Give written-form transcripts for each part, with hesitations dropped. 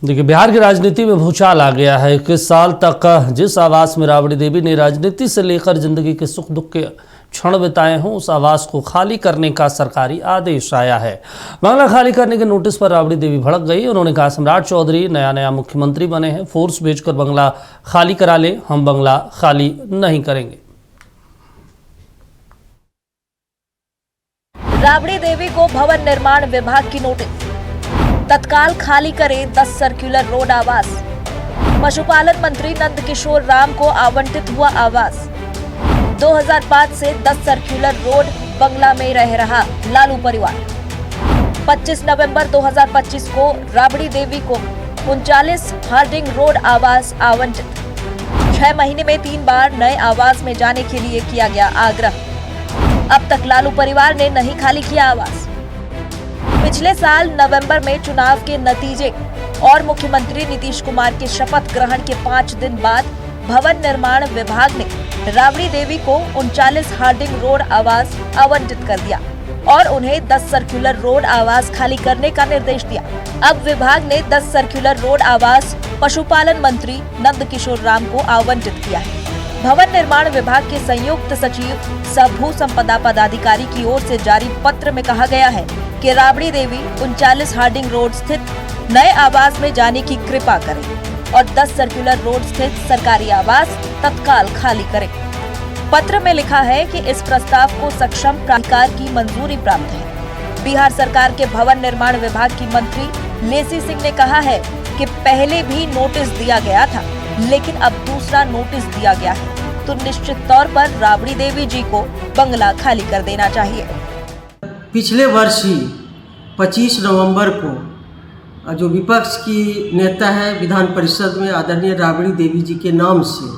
देखिए, बिहार की राजनीति में भूचाल आ गया है। 21 साल तक जिस आवास में राबड़ी देवी ने राजनीति से लेकर जिंदगी के सुख दुख के क्षण बिताए हों, उस आवास को खाली करने का सरकारी आदेश आया है। बंगला खाली करने के नोटिस पर राबड़ी देवी भड़क गई। उन्होंने कहा, सम्राट चौधरी नया मुख्यमंत्री बने हैं, फोर्स भेजकर बंगला खाली करा ले, हम बंगला खाली नहीं करेंगे। राबड़ी देवी को भवन निर्माण विभाग की नोटिस, तत्काल खाली करे 10 सर्कुलर रोड आवास। पशुपालन मंत्री नंदकिशोर राम को आवंटित हुआ आवास। 2005 से 10 सर्कुलर रोड बंगला में रह रहा लालू परिवार। 25 नवंबर 2025 को राबड़ी देवी को 39 हार्डिंग रोड आवास आवंटित। 6 महीने में 3 बार नए आवास में जाने के लिए किया गया आग्रह। अब तक लालू परिवार ने नहीं खाली किया आवास। पिछले साल नवंबर में चुनाव के नतीजे और मुख्यमंत्री नीतीश कुमार के शपथ ग्रहण के 5 दिन बाद भवन निर्माण विभाग ने राबड़ी देवी को 39 हार्डिंग रोड आवास आवंटित कर दिया और उन्हें 10 सर्कुलर रोड आवास खाली करने का निर्देश दिया। अब विभाग ने 10 सर्कुलर रोड आवास पशुपालन मंत्री नंदकिशोर राम को आवंटित किया है। भवन निर्माण विभाग के संयुक्त सचिव सह भू संपदा पदाधिकारी की ओर से जारी पत्र में कहा गया है कि राबड़ी देवी 39 हार्डिंग रोड स्थित नए आवास में जाने की कृपा करें और 10 सर्कुलर रोड स्थित सरकारी आवास तत्काल खाली करें। पत्र में लिखा है कि इस प्रस्ताव को सक्षम प्राधिकार की मंजूरी प्राप्त है। बिहार सरकार के भवन निर्माण विभाग की मंत्री लेसी सिंह ने कहा है कि पहले भी नोटिस दिया गया था, लेकिन अब दूसरा नोटिस दिया गया है, तो निश्चित तौर पर राबड़ी देवी जी को बंगला खाली कर देना चाहिए। पिछले वर्ष ही 25 नवंबर को जो विपक्ष की नेता है विधान परिषद में आदरणीय राबड़ी देवी जी के नाम से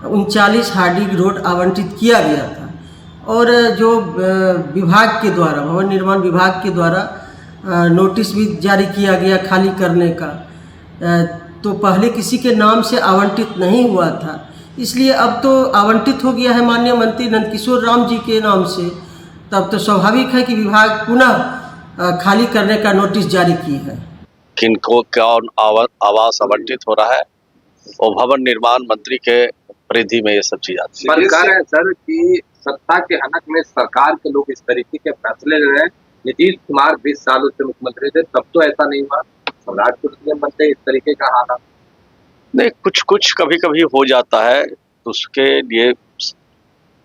39 हार्डिंग रोड आवंटित किया गया था और जो विभाग के द्वारा भवन निर्माण विभाग के द्वारा नोटिस भी जारी किया गया खाली करने का, तो पहले किसी के नाम से आवंटित नहीं हुआ था, इसलिए अब तो आवंटित हो गया है माननीय मंत्री नंदकिशोर राम जी के नाम से। तब तो स्वाभाविक है कि विभाग पुनः खाली करने का नोटिस जारी की है। किनको कौन आवास आवंटित हो रहा है और भवन निर्माण मंत्री के परिधि में ये सब चीज आती है। सरकार है सर कि सत्ता के हनक में सरकार के लोग इस तरीके के फैसले ले रहे हैं। नीतीश कुमार 20 सालों से मुख्यमंत्री थे, तब तो ऐसा नहीं हुआ। सम्राट चौधरी बनते इस तरीके का हालात नहीं, कुछ कभी कभी हो जाता है, तो उसके लिए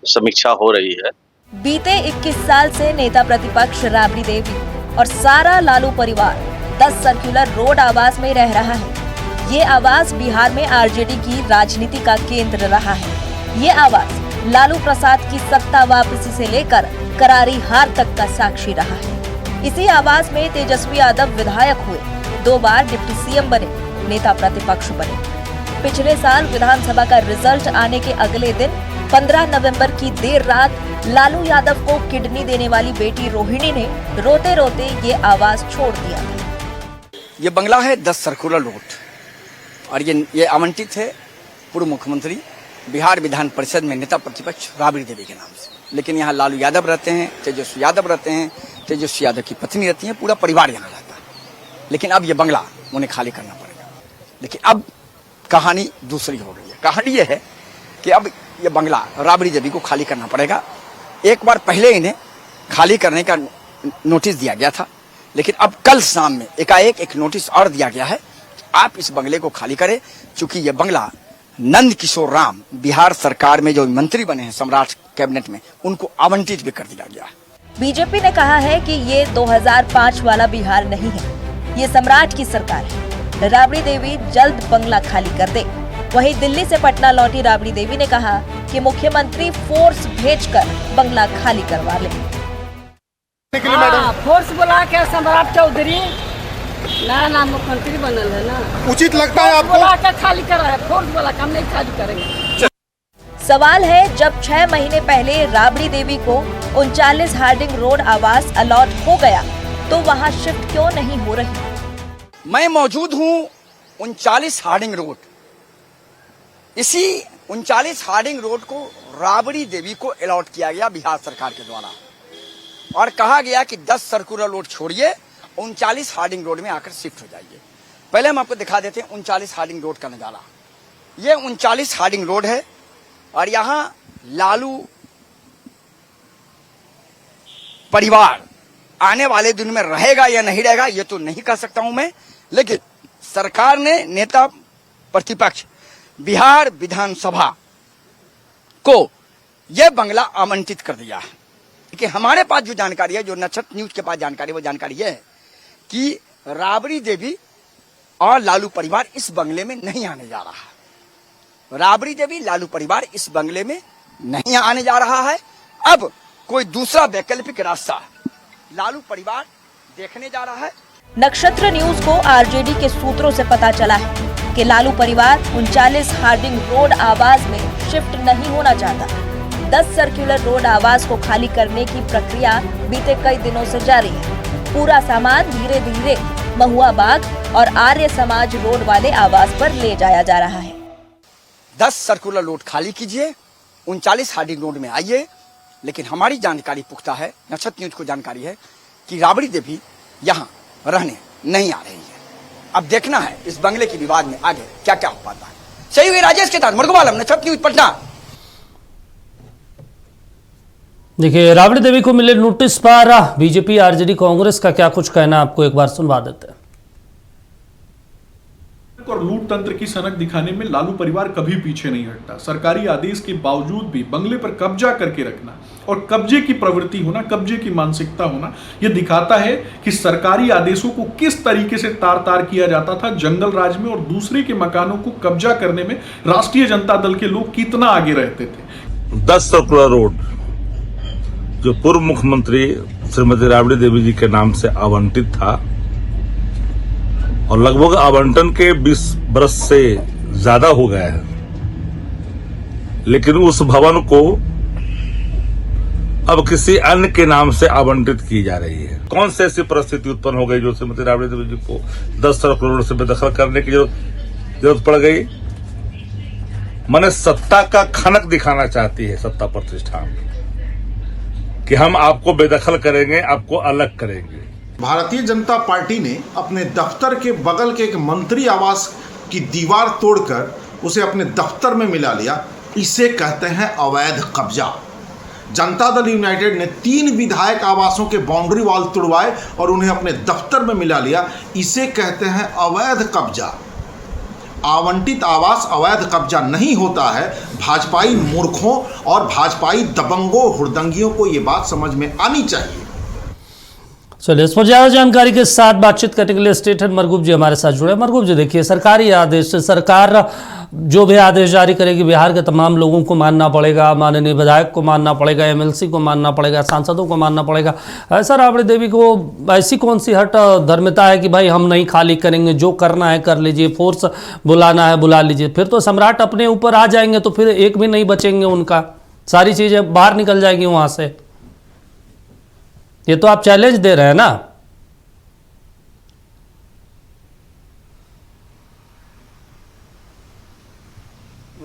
समीक्षा हो रही है। बीते 21 साल से नेता प्रतिपक्ष राबड़ी देवी और सारा लालू परिवार 10 सर्कुलर रोड आवास में रह रहा है। ये आवास बिहार में आरजेडी की राजनीति का केंद्र रहा है। ये आवास लालू प्रसाद की सत्ता वापसी से लेकर करारी हार तक का साक्षी रहा है। इसी आवास में तेजस्वी यादव विधायक हुए, 2 बार डिप्टी सीएम बने, नेता प्रतिपक्ष बने। पिछले साल विधानसभा का रिजल्ट आने के अगले दिन 15 नवंबर की देर रात लालू यादव को किडनी देने वाली बेटी रोहिणी ने रोते रोते ये आवास छोड़ दिया था। ये बंगला है 10 सर्कुलर रोड और ये आवंटित है पूर्व मुख्यमंत्री बिहार विधान परिषद में नेता प्रतिपक्ष राबड़ी देवी के नाम से। लेकिन यहाँ लालू यादव रहते हैं, तेजस्वी यादव रहते हैं, तेजस्वी यादव की पत्नी रहती है, पूरा परिवार यहाँ रहता है। लेकिन अब ये बंगला उन्हें खाली करना पड़ेगा। लेकिन अब कहानी दूसरी हो गई है। कहानी ये है कि अब ये बंगला राबड़ी देवी को खाली करना पड़ेगा। एक बार पहले इन्हें खाली करने का नोटिस दिया गया था, लेकिन अब कल शाम में एकाएक एक नोटिस और दिया गया है, आप इस बंगले को खाली करें, क्योंकि ये बंगला नंदकिशोर राम बिहार सरकार में जो मंत्री बने हैं सम्राट कैबिनेट में, उनको आवंटित भी कर दिया गया है। बीजेपी ने कहा है कि ये 2005 वाला बिहार नहीं है, ये सम्राट की सरकार है। राबड़ी देवी जल्द बंगला खाली कर दे। वहीं दिल्ली से पटना लौटी राबड़ी देवी ने कहा कि मुख्यमंत्री फोर्स भेजकर बंगला खाली करवा ले। फोर्स बुला के सम्राट चौधरी नया मुख्यमंत्री बनल है ना, उचित लगता है आपको? बुला के खाली करा है, फोर्स बुला के हम नहीं खाली करेंगे। सवाल है, जब 6 महीने पहले राबड़ी देवी को 39 हार्डिंग रोड आवास अलॉट हो गया, तो वहाँ शिफ्ट क्यों नहीं हो रही? मैं मौजूद हूँ 39 हार्डिंग रोड। इसी 39 हार्डिंग रोड को राबड़ी देवी को अलॉट किया गया बिहार सरकार के द्वारा और कहा गया कि 10 सर्कुलर रोड छोड़िए, 39 हार्डिंग रोड में आकर शिफ्ट हो जाइए। पहले हम आपको दिखा देते हैं 39 हार्डिंग रोड का नजारा। ये 39 हार्डिंग रोड है और यहां लालू परिवार आने वाले दिन में रहेगा या नहीं रहेगा ये तो नहीं कह सकता हूं मैं, लेकिन सरकार ने नेता प्रतिपक्ष बिहार विधानसभा को यह बंगला आवंटित कर दिया है। कि हमारे पास जो जानकारी है, जो नक्षत्र न्यूज के पास जानकारी, वो जानकारी यह है कि राबड़ी देवी और लालू परिवार इस बंगले में नहीं आने जा रहा है। राबड़ी देवी, लालू परिवार इस बंगले में नहीं आने जा रहा है। अब कोई दूसरा वैकल्पिक रास्ता लालू परिवार देखने जा रहा है। नक्षत्र न्यूज को आरजेडी के सूत्रों से पता चला है कि लालू परिवार 39 हार्डिंग रोड आवास में शिफ्ट नहीं होना चाहता। 10 सर्कुलर रोड आवास को खाली करने की प्रक्रिया बीते कई दिनों से जारी है। पूरा सामान धीरे धीरे महुआ बाग और आर्य समाज रोड वाले आवास पर ले जाया जा रहा है। 10 सर्कुलर रोड खाली कीजिए, 39 हार्डिंग रोड में आइए। लेकिन हमारी जानकारी पुख्ता है, नक्षत्र न्यूज को जानकारी है कि राबड़ी देवी यहाँ रहने नहीं आ रही है। अब देखना है इस बंगले के विवाद में आगे क्या क्या हो पाता है। सही हुई राजेश के साथ मुर्गवालम, नक्षत्र न्यूज पटना। देखिए, राबड़ी देवी को मिले नोटिस पर बीजेपी, आरजेडी, कांग्रेस का क्या कुछ कहना, आपको एक बार सुनवा देते हैं। और लूट तंत्र की सनक दिखाने में लालू परिवार कभी पीछे नहीं हटता। सरकारी आदेश के बावजूद भी बंगले पर कब्जा करके रखना और कब्जे की प्रवृत्ति होना, कब्जे की मानसिकता होना, यह दिखाता है कि सरकारी आदेशों को किस तरीके से तार तार किया जाता था जंगल राज में, और दूसरे के मकानों को कब्जा करने में राष्ट्रीय जनता दल के लोग कितना आगे रहते थे। 10 सर्कुलर रोड जो पूर्व मुख्यमंत्री श्रीमती राबड़ी देवी जी के नाम से आवंटित था और लगभग आवंटन के 20 बरस से ज्यादा हो गया है, लेकिन उस भवन को अब किसी अन्य के नाम से आवंटित की जा रही है। कौन से ऐसी परिस्थिति उत्पन्न हो गई जो श्रीमती राबड़ी देवी जी को 10 सर्कुलर रोड से बेदखल करने की जरूरत पड़ गई? मैंने सत्ता का खनक दिखाना चाहती है सत्ता प्रतिष्ठान कि हम आपको बेदखल करेंगे, आपको अलग करेंगे। भारतीय जनता पार्टी ने अपने दफ्तर के बगल के एक मंत्री आवास की दीवार तोड़कर उसे अपने दफ्तर में मिला लिया। इसे कहते हैं अवैध कब्जा। जनता दल यूनाइटेड ने 3 विधायक आवासों के बाउंड्री वॉल तोड़वाए और उन्हें अपने दफ्तर में मिला लिया। इसे कहते हैं अवैध कब्जा। आवंटित आवास अवैध कब्जा नहीं होता है। भाजपाई मूर्खों और भाजपाई दबंगों, हुड़दंगियों को ये बात समझ में आनी चाहिए। चलिए, इस पर ज्यादा जानकारी के साथ बातचीत करने के लिए स्टेट हेड मरगूब जी हमारे साथ जुड़े। मरगूब जी, देखिए, सरकारी आदेश, सरकार जो भी आदेश जारी करेगी बिहार के तमाम लोगों को मानना पड़ेगा, माननीय विधायक को मानना पड़ेगा, एमएलसी को मानना पड़ेगा, सांसदों को मानना पड़ेगा। ऐसा राबड़ी देवी को ऐसी कौन सी हट धर्मिता है कि भाई हम नहीं खाली करेंगे, जो करना है कर लीजिए, फोर्स बुलाना है बुला लीजिए? फिर तो सम्राट अपने ऊपर आ जाएंगे, तो फिर एक भी नहीं बचेंगे उनका, सारी चीजें बाहर निकल जाएंगी वहां से। ये तो आप चैलेंज दे रहे हैं ना।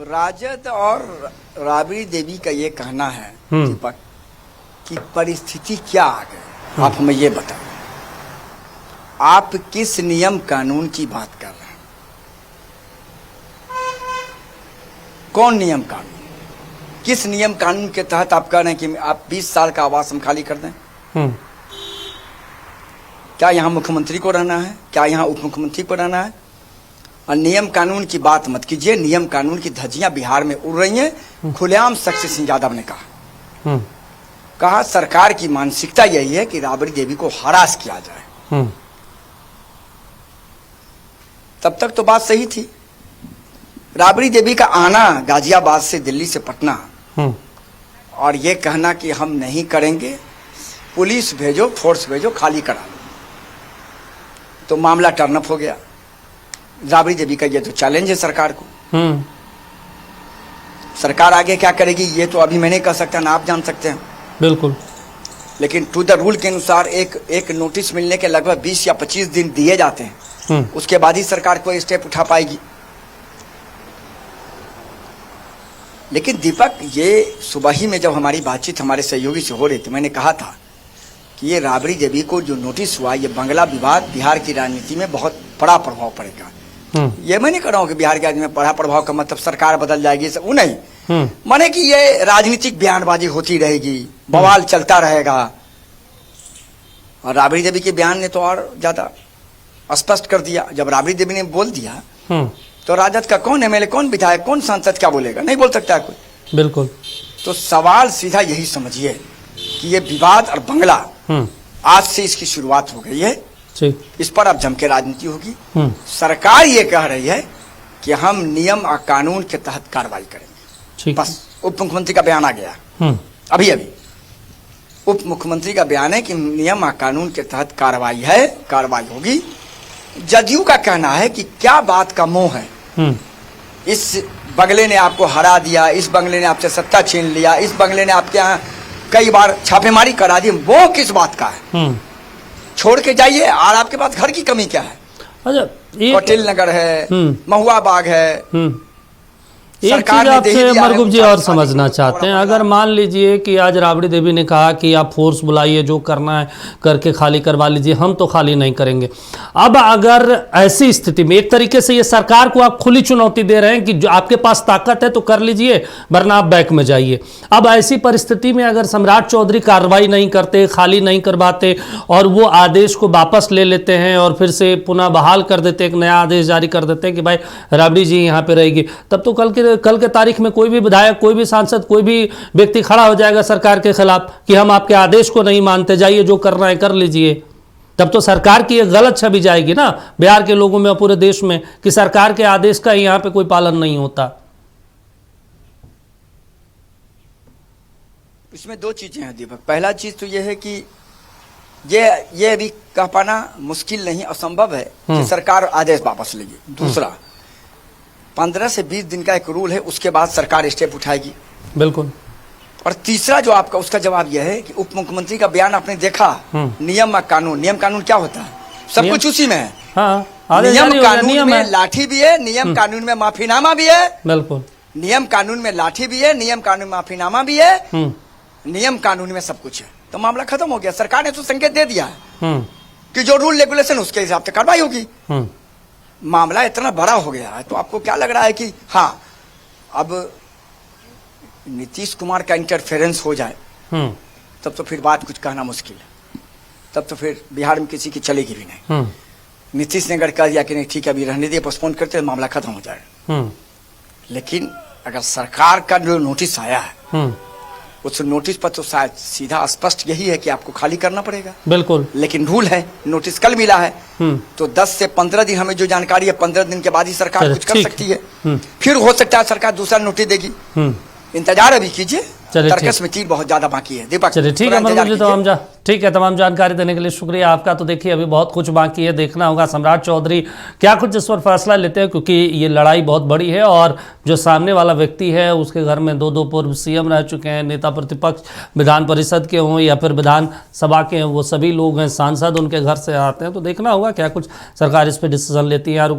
राजद और राबड़ी देवी का ये कहना है दीपक कि परिस्थिति क्या आ गई। आप हमें ये बताओ, आप किस नियम कानून की बात कर रहे हैं? कौन नियम कानून? किस नियम कानून के तहत आप कह रहे हैं कि आप 20 साल का आवास हम खाली कर दें? क्या यहाँ मुख्यमंत्री को रहना है? क्या यहाँ उप मुख्यमंत्री को रहना है? और नियम कानून की बात मत कीजिए। नियम कानून की धज्जियां बिहार में उड़ रही हैं। खुलेआम शक्ति सिंह यादव ने कहा सरकार की मानसिकता यही है कि राबड़ी देवी को हरास किया जाए। तब तक तो बात सही थी। राबड़ी देवी का आना गाजियाबाद से दिल्ली से पटना और ये कहना कि हम नहीं करेंगे, पुलिस भेजो, फोर्स भेजो, खाली करा लो, तो मामला टर्नअप हो गया। राबड़ी देवी का ये तो चैलेंज है सरकार को। सरकार आगे क्या करेगी ये तो अभी मैं नहीं कह सकता, ना आप जान सकते हैं। बिल्कुल। लेकिन टू द रूल के अनुसार एक नोटिस मिलने के लगभग 20 या 25 दिन दिए जाते हैं, उसके बाद ही सरकार कोई स्टेप उठा पाएगी। लेकिन दीपक, ये सुबह ही में जब हमारी बातचीत हमारे सहयोगी से हो रही थी, मैंने कहा था कि ये राबड़ी देवी को जो नोटिस हुआ, ये बंगला विवाद बिहार की राजनीति में बहुत बड़ा प्रभाव पड़ेगा। ये मैं नहीं कह रहा हूँ कि बिहार की राजनीति में बड़ा प्रभाव का मतलब सरकार बदल जाएगी, सब वो नहीं, माने कि ये राजनीतिक बयानबाजी होती रहेगी, बवाल चलता रहेगा। और राबड़ी देवी के बयान ने तो और ज्यादा स्पष्ट कर दिया। जब राबड़ी देवी ने बोल दिया तो राजद का कौन एमएलए, कौन विधायक, कौन सांसद क्या बोलेगा? नहीं बोल सकता है कोई। बिल्कुल। तो सवाल सीधा यही समझिए कि ये विवाद और बंगला आज से इसकी शुरुआत हो गई है। इस पर अब जम के राजनीति होगी। सरकार ये कह रही है कि हम नियम और कानून के तहत कार्रवाई करेंगे। बस उप मुख्यमंत्री का बयान आ गया अभी उप मुख्यमंत्री का बयान है कि नियम और कानून के तहत कार्रवाई है, कार्रवाई होगी। जदयू का कहना है कि क्या बात का मोह है, इस बंगले ने आपको हरा दिया, इस बंगले ने आपसे सत्ता छीन लिया, इस बंगले ने आपके यहाँ कई बार छापेमारी करा दी, वो किस बात का है? छोड़ के जाइए। और आपके पास घर की कमी क्या है? अच्छा, पटेल नगर है, महुआ बाग है। एक चीज आपसे मरगुब जी और समझना चाहते हैं, अगर मान लीजिए कि आज राबड़ी देवी ने कहा कि आप फोर्स बुलाइए, जो करना है करके खाली करवा लीजिए, हम तो खाली नहीं करेंगे। अब अगर ऐसी स्थिति में एक तरीके से ये सरकार को आप खुली चुनौती दे रहे हैं कि जो आपके पास ताकत है तो कर लीजिए, वरना आप बैक में जाइए। अब ऐसी परिस्थिति में अगर सम्राट चौधरी कार्रवाई नहीं करते, खाली नहीं करवाते और वो आदेश को वापस ले लेते हैं और फिर से पुनः बहाल कर देते, एक नया आदेश जारी कर देते हैं कि भाई राबड़ी जी यहाँ पे रहेगी, तब तो कल के तारीख में कोई भी विधायक, कोई भी सांसद, कोई भी व्यक्ति खड़ा हो जाएगा सरकार के खिलाफ कि हम आपके आदेश को नहीं मानते, जाइए जो करना है कर लीजिए। तब तो सरकार की एक गलत छवि जाएगी ना बिहार के लोगों में और पूरे देश में कि सरकार के आदेश का यहाँ पे कोई पालन नहीं होता। इसमें दो चीजें हैं दीपक। पहला चीज तो यह है कि ये भी कह पाना मुश्किल नहीं, असंभव है कि सरकार आदेश वापस लेगी। दूसरा, 15 से 20 दिन का एक रूल है, उसके बाद सरकार स्टेप उठाएगी। बिल्कुल। और तीसरा जो आपका उसका जवाब यह है कि उप मुख्यमंत्री का बयान आपने देखा, नियम और कानून। नियम कानून क्या होता है? सब कुछ उसी में है। नियम कानून में लाठी भी है, नियम कानून में माफीनामा भी है। बिल्कुल। नियम कानून में लाठी भी है, नियम कानून में माफीनामा भी है, नियम कानून में सब कुछ है। तो मामला खत्म हो गया। सरकार ने तो संकेत दे दिया है कि जो रूल रेगुलेशन उसके हिसाब से कार्रवाई होगी। मामला इतना बड़ा हो गया है, तो आपको क्या लग रहा है कि हाँ अब नीतीश कुमार का इंटरफेरेंस हो जाए तब तो फिर बात कुछ कहना मुश्किल है, तब तो फिर बिहार में किसी की चलेगी भी नहीं। नीतीश ने अगर कह दिया कि नहीं ठीक है अभी रहने दिए, पोस्टपोन करते, तो मामला खत्म हो जाएगा। लेकिन अगर सरकार का जो नोटिस आया है उस नोटिस पर तो शायद सीधा स्पष्ट यही है कि आपको खाली करना पड़ेगा। बिल्कुल। लेकिन रूल है, नोटिस कल मिला है, तो 10 से 15 दिन हमें जो जानकारी है, 15 दिन के बाद ही सरकार कुछ कर सकती है। फिर हो सकता है सरकार दूसरा नोटिस देगी। इंतजार अभी कीजिए, तर्कस में तीर बहुत ज्यादा बाकी है। दीपक चलिए ठीक है, ठीक है, तमाम जानकारी देने के लिए शुक्रिया आपका। तो देखिए अभी बहुत कुछ बाकी है, देखना होगा सम्राट चौधरी क्या कुछ इस पर फैसला लेते हैं, क्योंकि ये लड़ाई बहुत बड़ी है और जो सामने वाला व्यक्ति है उसके घर में 2 पूर्व सीएम रह चुके हैं, नेता प्रतिपक्ष विधान परिषद के हों या फिर विधानसभा के हों, वो सभी लोग हैं, सांसद उनके घर से आते हैं। तो देखना होगा क्या कुछ सरकार इस पर डिसीजन लेती है।